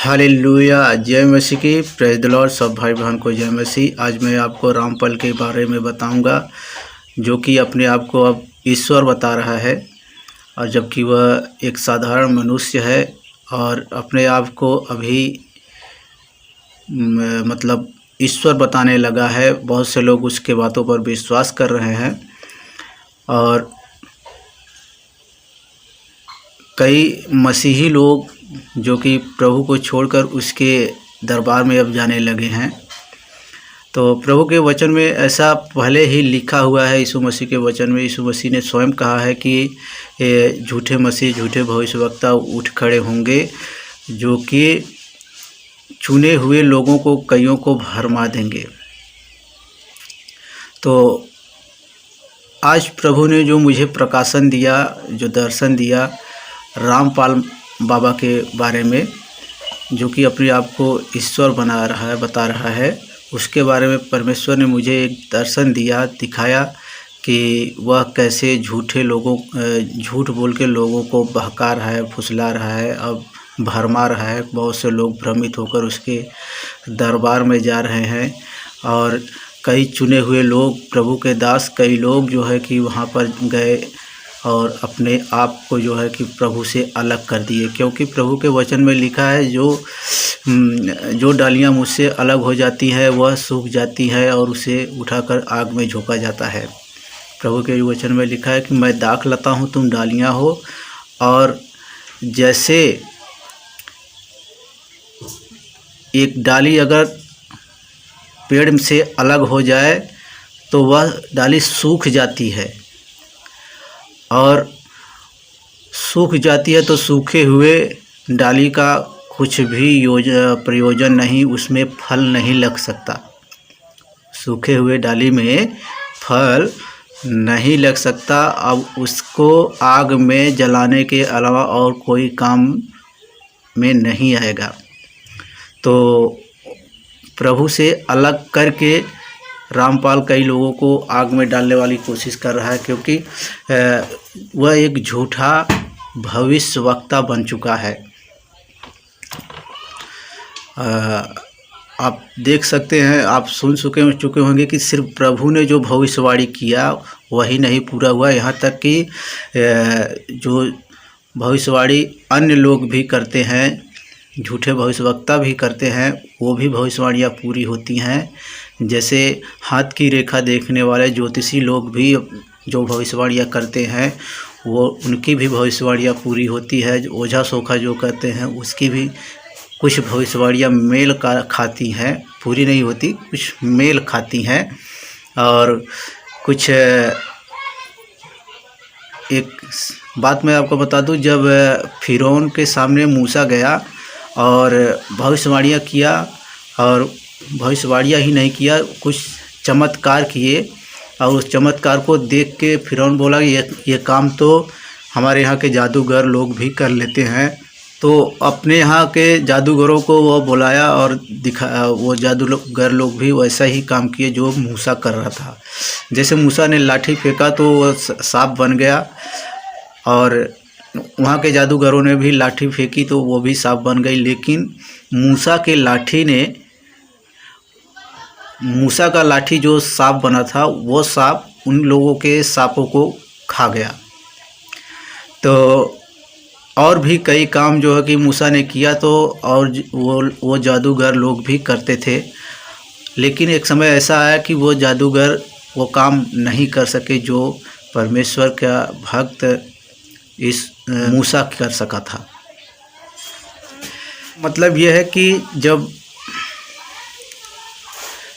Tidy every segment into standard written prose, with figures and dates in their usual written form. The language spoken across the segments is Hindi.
हालेलुया। जय मसीह की। Praise the Lord. सब भाई बहन को जय मसीह। आज मैं आपको रामपाल के बारे में बताऊंगा, जो कि अपने आप को अब ईश्वर बता रहा है, और जबकि वह एक साधारण मनुष्य है और अपने आप को अभी मतलब ईश्वर बताने लगा है। बहुत से लोग उसके बातों पर विश्वास कर रहे हैं और कई मसीही लोग जो कि प्रभु को छोड़कर उसके दरबार में अब जाने लगे हैं। तो प्रभु के वचन में ऐसा पहले ही लिखा हुआ है। यीशु मसीह के वचन में यीशु मसीह ने स्वयं कहा है कि झूठे मसीह, झूठे भविष्यवक्ता उठ खड़े होंगे, जो कि चुने हुए लोगों को, कईयों को भरमा देंगे। तो आज प्रभु ने जो मुझे प्रकाशन दिया, जो दर्शन दिया रामपाल बाबा के बारे में, जो कि अपने आप को ईश्वर बता रहा है, उसके बारे में परमेश्वर ने मुझे एक दर्शन दिया, दिखाया कि वह कैसे झूठ बोल के लोगों को बहका रहा है, फुसला रहा है, अब भरमा रहा है। बहुत से लोग भ्रमित होकर उसके दरबार में जा रहे हैं और कई चुने हुए लोग, प्रभु के दास, कई लोग जो है कि वहाँ पर गए और अपने आप को जो है कि प्रभु से अलग कर दिए। क्योंकि प्रभु के वचन में लिखा है, जो डालियाँ मुझसे अलग हो जाती है वह सूख जाती है और उसे उठाकर आग में झोंका जाता है। प्रभु के वचन में लिखा है कि मैं दाख लता हूँ, तुम डालियाँ हो। और जैसे एक डाली अगर पेड़ से अलग हो जाए तो वह डाली सूख जाती है, और सूख जाती है तो सूखे हुए डाली का कुछ भी प्रयोजन नहीं, उसमें फल नहीं लग सकता। सूखे हुए डाली में फल नहीं लग सकता। अब उसको आग में जलाने के अलावा और कोई काम में नहीं आएगा। तो प्रभु से अलग करके रामपाल कई लोगों को आग में डालने वाली कोशिश कर रहा है, क्योंकि वह एक झूठा भविष्यवक्ता बन चुका है। आप देख सकते हैं, आप सुन चुके होंगे कि सिर्फ प्रभु ने जो भविष्यवाणी किया वही नहीं पूरा हुआ, यहाँ तक कि जो भविष्यवाणी अन्य लोग भी करते हैं, झूठे भविष्यवक्ता भी करते हैं, वो भी भविष्यवाणियाँ पूरी होती हैं। जैसे हाथ की रेखा देखने वाले ज्योतिषी लोग भी जो भविष्यवाणियाँ करते हैं, वो उनकी भी भविष्यवाणियाँ पूरी होती है। ओझा सोखा जो कहते हैं, उसकी भी कुछ भविष्यवाणियाँ मेल खाती हैं, पूरी नहीं होती, कुछ मेल खाती हैं। और कुछ एक बात मैं आपको बता दूं, जब फिरौन के सामने मूसा गया और भविष्यवाणियाँ किया, और भविष्यवाणियाँ ही नहीं किया, कुछ चमत्कार किए, और उस चमत्कार को देख के फिरौन बोला ये काम तो हमारे यहाँ के जादूगर लोग भी कर लेते हैं। तो अपने यहाँ के जादूगरों को वो बुलाया और वो जादूगर लोग भी वैसा ही काम किए जो मूसा कर रहा था। जैसे मूसा ने लाठी फेंका तो वह सांप बन गया, और वहाँ के जादूगरों ने भी लाठी फेंकी तो वो भी सांप बन गई। लेकिन मूसा का लाठी जो सांप बना था, वो सांप उन लोगों के सांपों को खा गया। तो और भी कई काम जो है कि मूसा ने किया, तो और वो जादूगर लोग भी करते थे। लेकिन एक समय ऐसा आया कि वो जादूगर वो काम नहीं कर सके जो परमेश्वर का भक्त इस मूसा कर सका था। मतलब यह है कि जब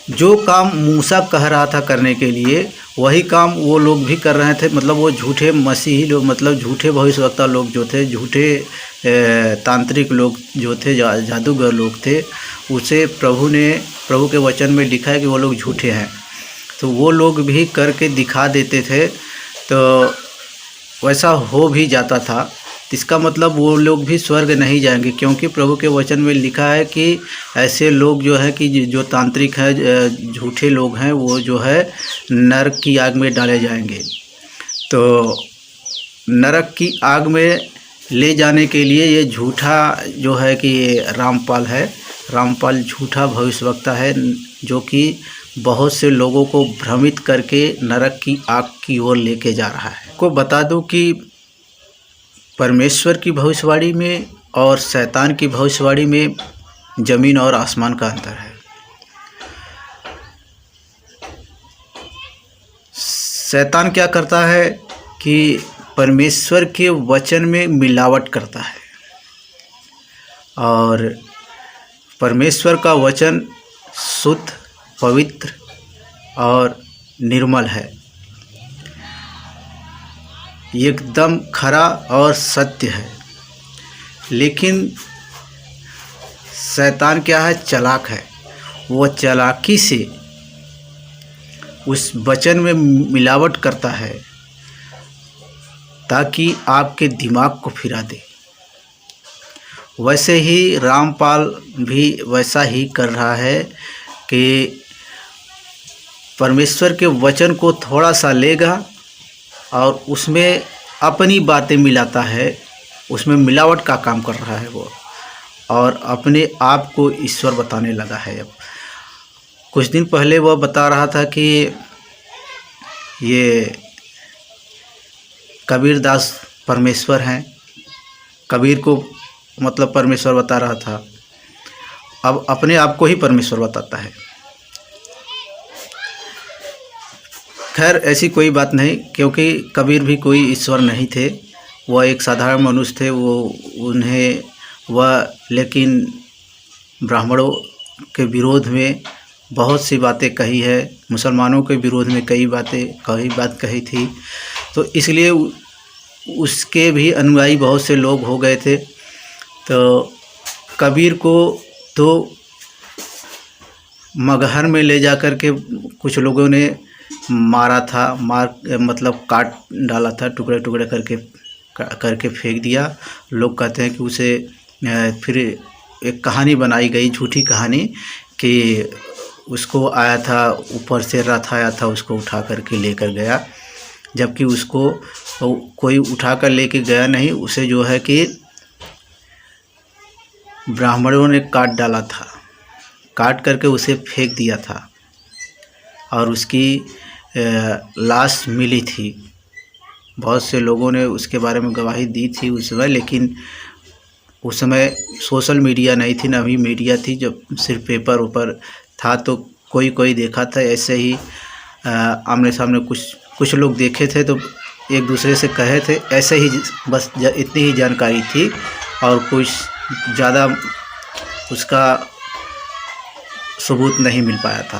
जो काम मूसा कह रहा था करने के लिए, वही काम वो लोग भी कर रहे थे। मतलब वो झूठे मसीही लोग, मतलब झूठे भविष्यवक्ता लोग जो थे, झूठे तांत्रिक लोग जो थे, जादूगर लोग थे, उसे प्रभु के वचन में लिखा है कि वो लोग झूठे हैं। तो वो लोग भी करके दिखा देते थे, तो वैसा हो भी जाता था। इसका मतलब वो लोग भी स्वर्ग नहीं जाएंगे, क्योंकि प्रभु के वचन में लिखा है कि ऐसे लोग जो है कि जो तांत्रिक है, झूठे लोग हैं, वो जो है नरक की आग में डाले जाएंगे। तो नरक की आग में ले जाने के लिए ये झूठा जो है कि ये रामपाल है, रामपाल झूठा भविष्यवक्ता है जो कि बहुत से लोगों को भ्रमित करके नरक की आग की ओर लेके जा रहा है। को बता दूं कि परमेश्वर की भविष्यवाणी में और शैतान की भविष्यवाणी में ज़मीन और आसमान का अंतर है। शैतान क्या करता है कि परमेश्वर के वचन में मिलावट करता है, और परमेश्वर का वचन शुद्ध, पवित्र और निर्मल है, एकदम खरा और सत्य है। लेकिन शैतान क्या है, चालाक है। वो चालाकी से उस वचन में मिलावट करता है ताकि आपके दिमाग को फिरा दे। वैसे ही रामपाल भी वैसा ही कर रहा है कि परमेश्वर के वचन को थोड़ा सा लेगा और उसमें अपनी बातें मिलाता है, उसमें मिलावट का काम कर रहा है वो, और अपने आप को ईश्वर बताने लगा है। अब कुछ दिन पहले वह बता रहा था कि ये कबीर दास परमेश्वर हैं, कबीर को मतलब परमेश्वर बता रहा था। अब अपने आप को ही परमेश्वर बताता है। खैर ऐसी कोई बात नहीं, क्योंकि कबीर भी कोई ईश्वर नहीं थे, वह एक साधारण मनुष्य थे। लेकिन ब्राह्मणों के विरोध में बहुत सी बातें कही है, मुसलमानों के विरोध में कई बात कही थी, तो इसलिए उसके भी अनुयायी बहुत से लोग हो गए थे। तो कबीर को तो मगहर में ले जा कर के कुछ लोगों ने मारा था, मतलब काट डाला था, टुकड़े टुकड़े करके फेंक दिया। लोग कहते हैं कि उसे फिर एक कहानी बनाई गई, झूठी कहानी, कि उसको आया था, ऊपर से रथ आया था, उसको उठा करके लेकर गया, जबकि उसको कोई उठा कर लेके गया नहीं। उसे जो है कि ब्राह्मणों ने काट डाला था, काट करके उसे फेंक दिया था, और उसकी लाश मिली थी। बहुत से लोगों ने उसके बारे में गवाही दी थी उस समय, लेकिन उस समय सोशल मीडिया नहीं थी, ना भी मीडिया थी, जब सिर्फ पेपर ऊपर था। तो कोई देखा था, ऐसे ही आमने सामने कुछ लोग देखे थे, तो एक दूसरे से कहे थे, ऐसे ही बस इतनी ही जानकारी थी, और कुछ ज़्यादा उसका सबूत नहीं मिल पाया था।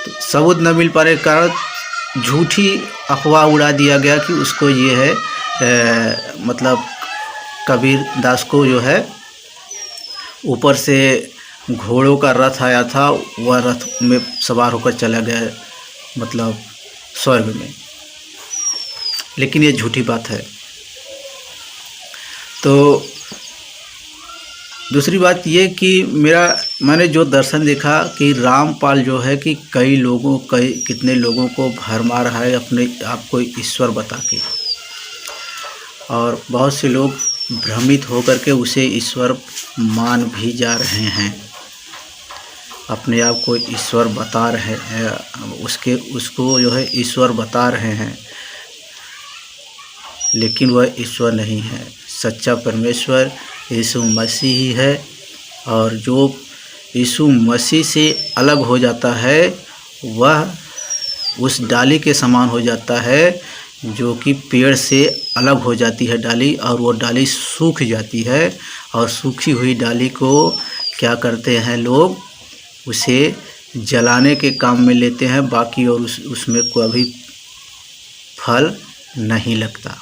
तो सबूत न मिल पाने के कारण झूठी अफवाह उड़ा दिया गया कि उसको ये है मतलब कबीर दास को जो है ऊपर से घोड़ों का रथ आया था, वह रथ में सवार होकर चला गया मतलब स्वर्ग में। लेकिन ये झूठी बात है। तो दूसरी बात ये कि मैंने जो दर्शन देखा कि रामपाल जो है कि कितने लोगों को भरमा रहा है अपने आप को ईश्वर बता के, और बहुत से लोग भ्रमित होकर के उसे ईश्वर मान भी जा रहे हैं, अपने आप को ईश्वर बता रहे हैं, उसको जो है ईश्वर बता रहे हैं, लेकिन वह ईश्वर नहीं है। सच्चा परमेश्वर यीशु मसीह ही है, और जो यीशु मसीह से अलग हो जाता है वह उस डाली के समान हो जाता है, जो कि पेड़ से अलग हो जाती है डाली, और वो डाली सूख जाती है, और सूखी हुई डाली को क्या करते हैं लोग, उसे जलाने के काम में लेते हैं, बाकी और उसमें कोई फल नहीं लगता।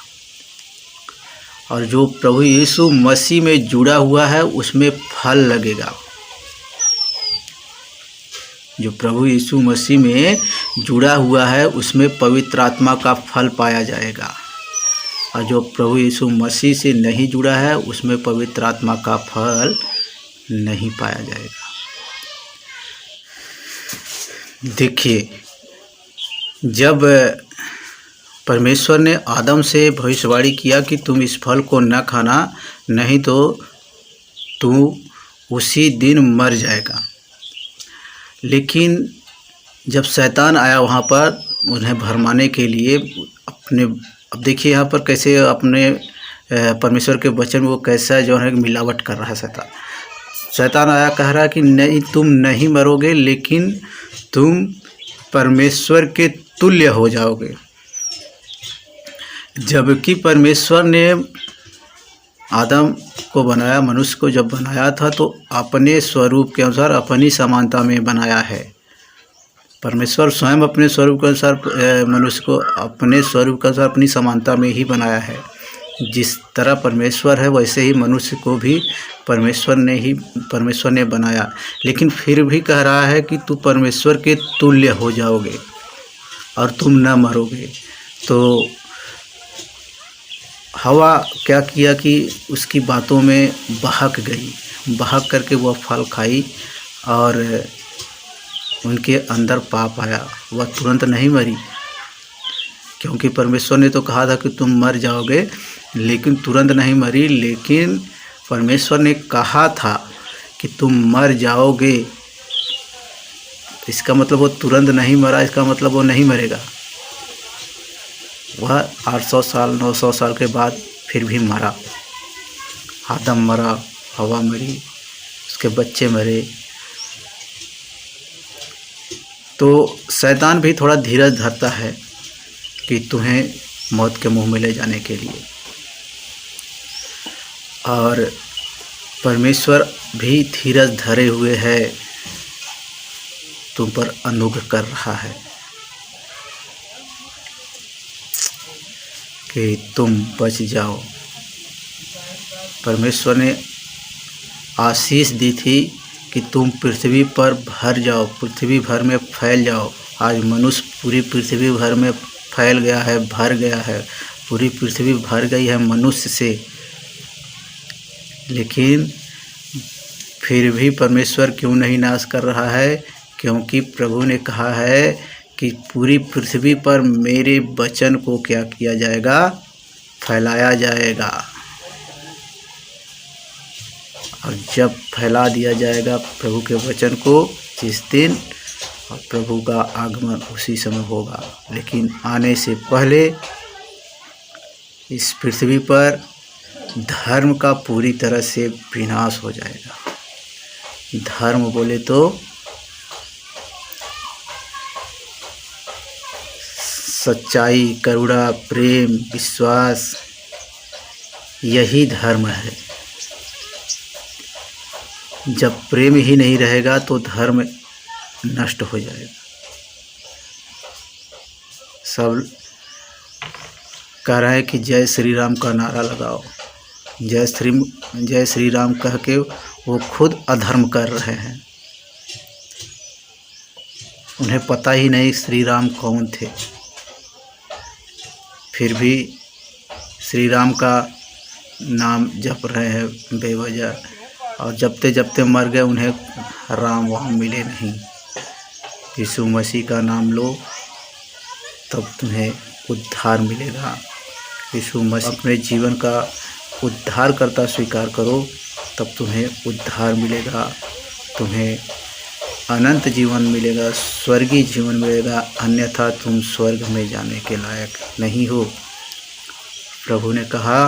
और जो प्रभु यीशु मसीह में जुड़ा हुआ है उसमें फल लगेगा। जो प्रभु यीशु मसीह में जुड़ा हुआ है उसमें पवित्र आत्मा का फल पाया जाएगा, और जो प्रभु यीशु मसीह से नहीं जुड़ा है उसमें पवित्र आत्मा का फल नहीं पाया जाएगा। देखिए, जब परमेश्वर ने आदम से भविष्यवाणी किया कि तुम इस फल को न खाना, नहीं तो तू उसी दिन मर जाएगा। लेकिन जब शैतान आया वहाँ पर उन्हें भरमाने के लिए अब देखिए यहाँ पर कैसे अपने परमेश्वर के वचन वो कैसा जो है मिलावट कर रहा है। शैतान आया कह रहा है कि नहीं, तुम नहीं मरोगे, लेकिन तुम परमेश्वर के तुल्य हो जाओगे। जबकि परमेश्वर ने आदम को बनाया, मनुष्य को जब बनाया था तो अपने स्वरूप के अनुसार अपनी समानता में बनाया है। परमेश्वर स्वयं अपने स्वरूप के अनुसार मनुष्य को अपने स्वरूप के अनुसार अपनी समानता में ही बनाया है। जिस तरह परमेश्वर है वैसे ही मनुष्य को भी परमेश्वर ने बनाया। लेकिन फिर भी कह रहा है कि तू परमेश्वर के तुल्य हो जाओगे और तुम न मरोगे। तो हवा क्या किया कि उसकी बातों में बहक गई, बहक करके वह फल खाई और उनके अंदर पाप आया। वह तुरंत नहीं मरी, क्योंकि परमेश्वर ने तो कहा था कि तुम मर जाओगे, लेकिन तुरंत नहीं मरी। लेकिन परमेश्वर ने कहा था कि तुम मर जाओगे, इसका मतलब वो तुरंत नहीं मरा, इसका मतलब वो नहीं मरेगा। वह 800 साल 900 साल के बाद फिर भी मरा। आदम मरा, हवा मरी, उसके बच्चे मरे। तो शैतान भी थोड़ा धीरज धरता है कि तुम्हें मौत के मुंह में ले जाने के लिए, और परमेश्वर भी धीरज धरे हुए है, तुम पर अनुग्रह कर रहा है कि तुम बच जाओ। परमेश्वर ने आशीष दी थी कि तुम पृथ्वी पर भर जाओ, पृथ्वी भर में फैल जाओ। आज मनुष्य पूरी पृथ्वी भर में फैल गया है, भर गया है, पूरी पृथ्वी भर गई है मनुष्य से। लेकिन फिर भी परमेश्वर क्यों नहीं नाश कर रहा है? क्योंकि प्रभु ने कहा है कि पूरी पृथ्वी पर मेरे वचन को क्या किया जाएगा? फैलाया जाएगा। और जब फैला दिया जाएगा प्रभु के वचन को जिस दिन, और प्रभु का आगमन उसी समय होगा। लेकिन आने से पहले इस पृथ्वी पर धर्म का पूरी तरह से विनाश हो जाएगा। धर्म बोले तो सच्चाई, करुणा, प्रेम, विश्वास, यही धर्म है। जब प्रेम ही नहीं रहेगा तो धर्म नष्ट हो जाएगा। सब कह रहे हैं कि जय श्री राम का नारा लगाओ, जय श्री राम कह के वो खुद अधर्म कर रहे हैं। उन्हें पता ही नहीं श्री राम कौन थे, फिर भी श्री राम का नाम जप रहे हैं बेवजह, और जपते जपते मर गए। उन्हें राम वहाँ मिले नहीं। यीशु मसीह का नाम लो तब तुम्हें उद्धार मिलेगा। यीशु मसीह अपने जीवन का उद्धार करता स्वीकार करो, तब तुम्हें उद्धार मिलेगा, तुम्हें अनंत जीवन मिलेगा, स्वर्गीय जीवन मिलेगा। अन्यथा तुम स्वर्ग में जाने के लायक नहीं हो। प्रभु ने कहा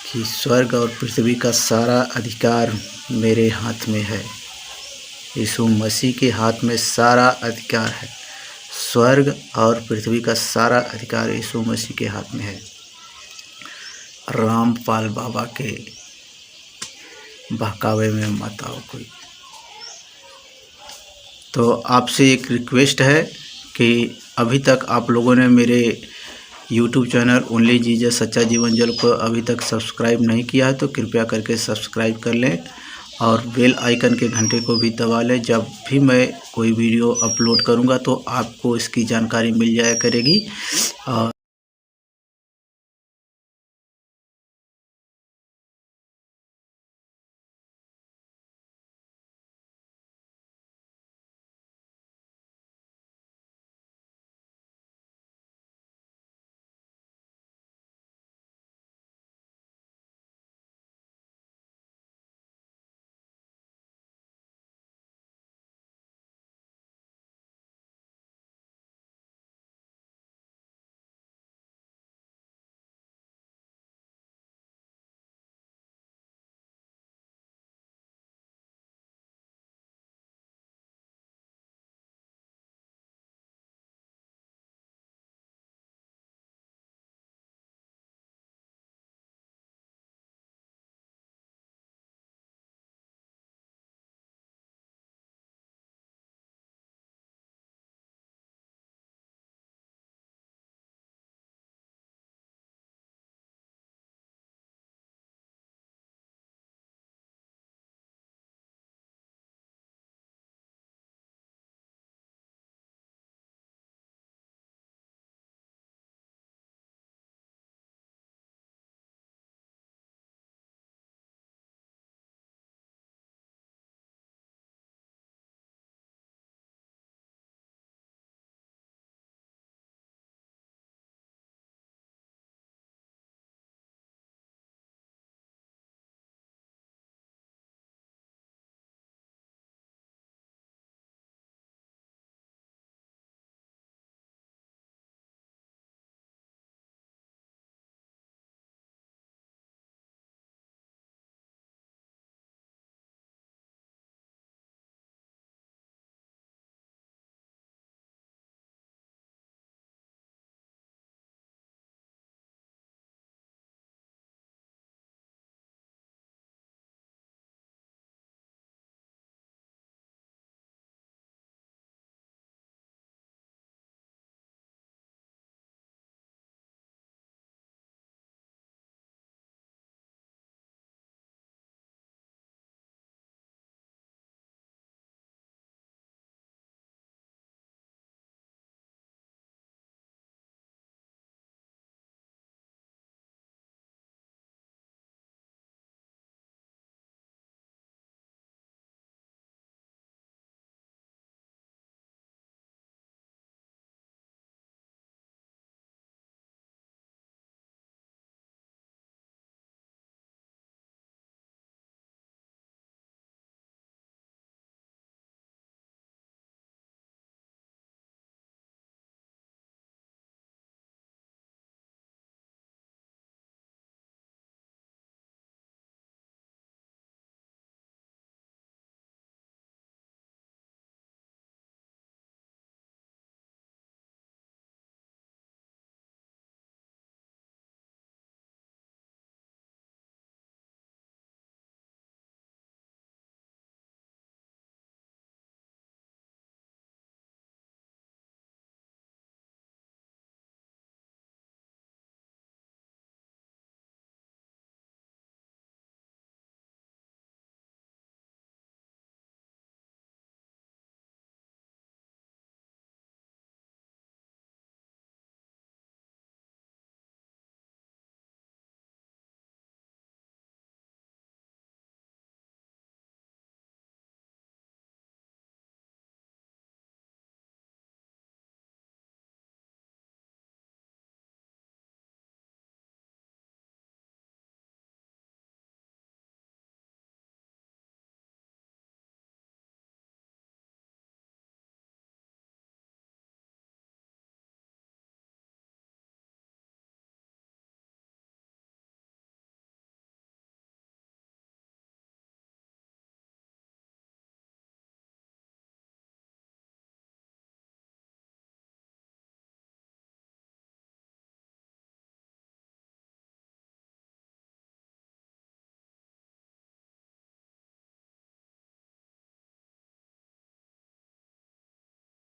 कि स्वर्ग और पृथ्वी का सारा अधिकार मेरे हाथ में है। यीशु मसीह के हाथ में सारा अधिकार है। स्वर्ग और पृथ्वी का सारा अधिकार यीशु मसीह के हाथ में है। रामपाल बाबा के बहकावे में मत आओ कोई। तो आपसे एक रिक्वेस्ट है कि अभी तक आप लोगों ने मेरे YouTube चैनल ओनली जीसस सच्चा जीवन जल को अभी तक सब्सक्राइब नहीं किया है तो कृपया करके सब्सक्राइब कर लें और बेल आइकन के घंटे को भी दबा लें। जब भी मैं कोई वीडियो अपलोड करूंगा तो आपको इसकी जानकारी मिल जाया करेगी। और